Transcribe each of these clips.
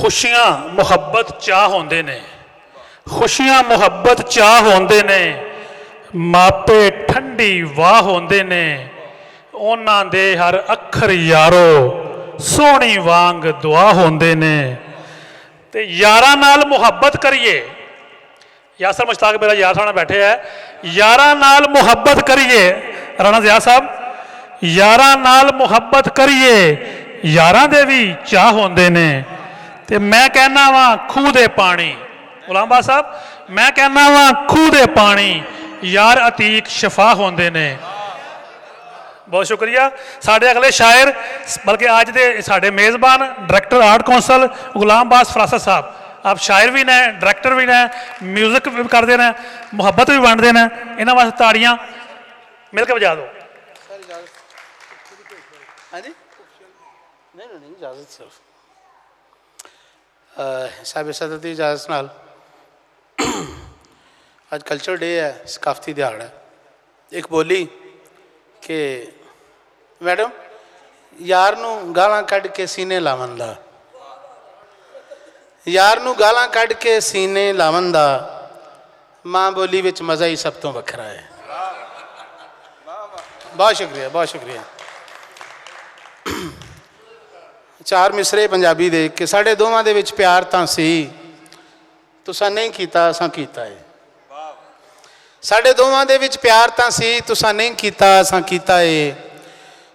खुशियां मुहब्बत चाह होंदे ने, खुशियां मुहब्बत चाह होंदे ने, मापे ठंडी वाह होंदे ने, उन्हां दे हर अखर यारो सोहनी वांग दुआ होंदे ने। ते यारां नाल मुहब्बत करिए, यासर मुश्ताक मेरा यार सामने बैठे है, यारां नाल मुहब्बत करिए, राणा ज़िया साहब, यारां नाल मुहब्बत करिए, यारां दे भी चाह होंदे ने। ते मैं कहना वा खूह दे पानी, गुलाम बाद साहब, मैं कहना वा खूह दे पानी, यार अतीक शफा होंदे ने। बहुत शुक्रिया। साढ़े अगले शायर, बल्कि अज के साढ़े मेज़बान डायरैक्टर आर्ट कौंसल गुलाम बास फरासत साहब, आप शायर भी ने, डायरैक्टर भी ने, म्यूजिक भी करते हैं, मुहब्बत भी वंडते हैं, इन्होंने वास्ते ताड़ियां मिल के बजा दो। हाँ जी, नहीं इजाजत सिर्फ साहिब सदर की इजाजत नाल अज कल्चर डे है, सकाफती दिहाड़ा है। एक बोली कि मैडम यार नूं गालां कढ़ के सीने लावन दा, यार नूं गालां कढ़ के सीने लावन दा माँ बोली विच मज़ा ही सब तो वखरा है। बहुत शुक्रिया, बहुत शुक्रिया। चार मिसरे पंजाबी दे कि साढ़े दोवां दे विच प्यार तां सी, तुसां नहीं कीता असां कीता है। साढ़े दोवां दे विच प्यार तां सी, तुसां नहीं कीता असां कीता है।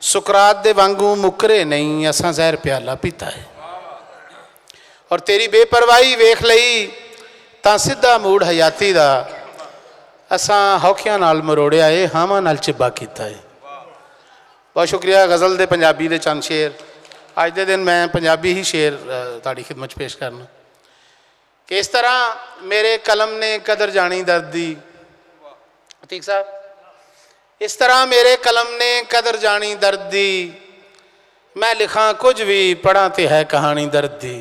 सुकरात दे वांगू मुकरे नहीं, असां जहर प्याला पीता है। और तेरी बेपरवाही वेख लई तां सीधा मूड हयाती दा, असां हौखियां नाल मरोड़िया है, हावां नाल चिब्बा कीता है। बहुत शुक्रिया। गज़ल दे पंजाबी दे चंद शेर अज के दिन मैं पंजाबी ही शेर ताड़ी खिदमत पेश करना कि इस तरह मेरे कलम ने कदर जानी दर्द दी। ठीक साहब, इस तरह मेरे कलम ने कदर जानी दर्द दी, मैं लिखा कुछ भी पढ़ा तो है कहानी दर्द दी।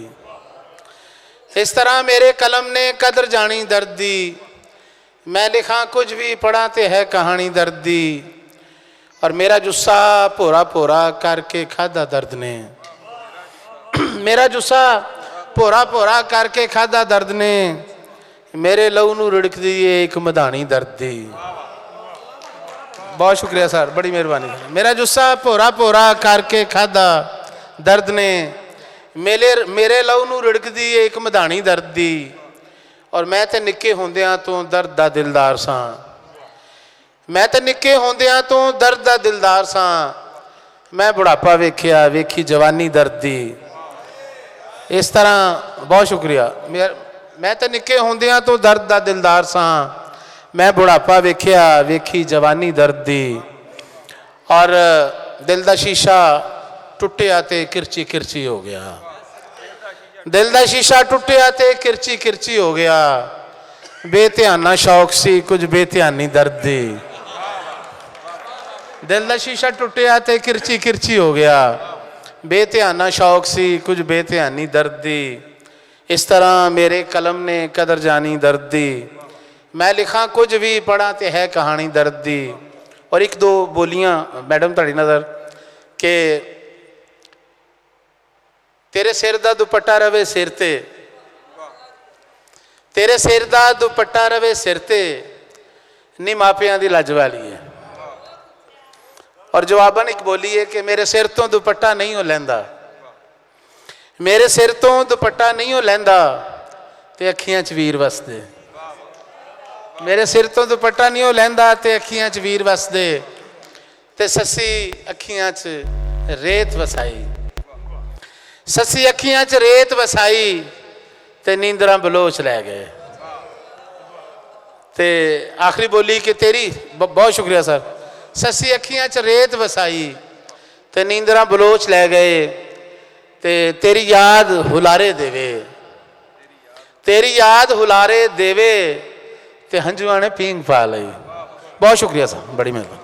इस तरह मेरे कलम ने कदर जानी दर्द दी, मैं लिखा कुछ भी पढ़ा तो है कहानी दर्द दी। और मेरा जुस्सा भोरा भोरा करके खादा दर्द ने, मेरा जुस्सा भोरा भोरा करके खादा दर्द ने, मेरे लहू नूं रिड़क दी एक मधानी दर्द दी। बहुत शुक्रिया सर, बड़ी मेहरबानी। मेरा जुस्सा भोरा भोरा करके खादा दर्द ने, मेरे लहू नूं रिड़क दी एक मधानी दर्द दी। और मैं तो निक्के होंदियां तो दर्द दा दिलदार सां, मैं तो निक्के होंदियां तो दर्द दा दिलदार सां, मैं बुढ़ापा वेख्या वेखी जवानी दर्द दी। इस तरह बहुत शुक्रिया। मैं तो निक्के होंदियां तो दर्द दा दिलदार सां, मैं बुढ़ापा वेख्या वेखी जवानी दर्द दी। और दिल दा शीशा टुटिया ते किरची किरची हो गया, दिल दा शीशा टुटिया ते किरची किरची हो गया। बेध्याना शौक सी कुछ बेध्यानी दर्द दी, दिल दा शीशा टुटिया ते किरची किरची हो गया। बेध्याना शौक सी कुछ बेध्यानी दर्द दी। इस तरह मेरे कलम ने कदर जानी दर्द दी, मैं लिखा कुछ भी पढ़ा तो है कहानी दर्द दी। और एक दो बोलियां मैडम ताड़ी नज़र के तेरे सिर दा दुपट्टा रवे सिर ते, तेरे सिर दा दुपट्टा रवे सिर ते, नी मापियां दी लज वाली है। और जवाबन एक बोली है कि मेरे सिर तो दुपट्टा नहीं हो लैंदा, मेरे सिर तो दुपट्टा नहीं हो लैंदा ते अखियां च वीर वसदे। मेरे सिर तो दुपट्टा नहीं हो लैंदा ते अखियां च वीर वसदे, ते ससी अखियां च रेत वसाई, ससी अखियां च रेत वसाई ते नींदरां बलोच लै गए। ते आखिरी बोली कि तेरी बहुत शुक्रिया सर, ससी अखियां च रेत वसाई ते नींदरां बलोच लै गए। ते तेरी याद हुलारे देवे, तेरी याद हुलारे देवे ते हंजुआ ने पींग पा लई। बहुत शुक्रिया सर, बड़ी मेहरबानी।